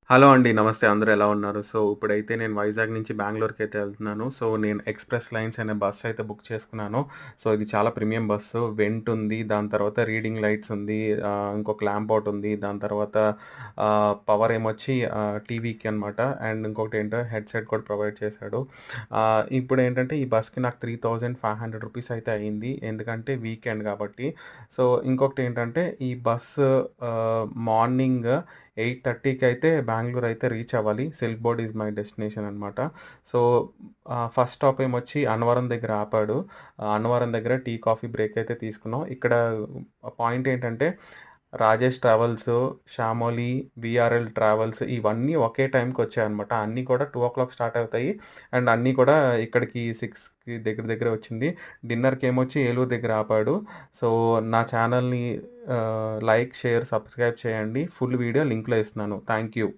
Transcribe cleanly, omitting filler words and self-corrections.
Hello అండి. నమస్తే. అందరూ ఎలా ఉన్నారు? సో, ఇప్పుడైతే నేను వైజాగ్ నుంచి బెంగుళూరుకైతే ఎళ్తున్నాను. సో, నేను ఎక్స్‌ప్రెస్ లైన్స్ అనే బస్ అయితే బుక్ చేసుకున్నాను. సో, ఇది చాలా ప్రీమియం బస్సు. వెంట్ ఉంది. దాని తర్వాత రీడింగ్ లైట్స్ ఉంది. ఇంకొక ల్యాంప్ ఒకటి ఉంది. దాని తర్వాత పవర్ ఏమొచ్చి టీవీకి అనమాట. అండ్ ఇంకొకటేంటో హెడ్‌సెట్ కూడా ప్రొవైడ్ చేశాడు. ఇప్పుడేంటంటే ఈ బస్‌కి నాకు 3,500 రూపీస్ అయితే అయింది. ఎందుకంటే వీకెండ్ కాబట్టి. సో, ఇంకొకటేంటంటే ఈ బస్సు మార్నింగ్ 8:30కి అయితే బెంగుళూరు అయితే రీచ్ అవ్వాలి. Silk board is my destination అనమాట. సో, ఫస్ట్ స్టాప్ ఏమొచ్చి అన్నవరం దగ్గర ఆపాడు. అన్నవరం దగ్గర టీ, కాఫీ బ్రేక్ అయితే తీసుకున్నాం. ఇక్కడ పాయింట్ ఏంటంటే Rajesh travels, Shyamoli, VRL travels ఇవన్నీ ఒకే టైంకొచ్చాయన్నమాట. అన్నీ కూడా 2:00 స్టార్ట్ అవుతాయి. అండ్ అన్నీ కూడా ఇక్కడికి 6కి దగ్గర దగ్గర వచ్చింది. డిన్నర్‌కేమొచ్చి ఏలూరు దగ్గర ఆపాడు. సో, నా ఛానల్‌ని లైక్, షేర్, సబ్స్క్రైబ్ చేయండి. ఫుల్ వీడియో లింక్‌లో ఇస్తున్నాను. Thank you.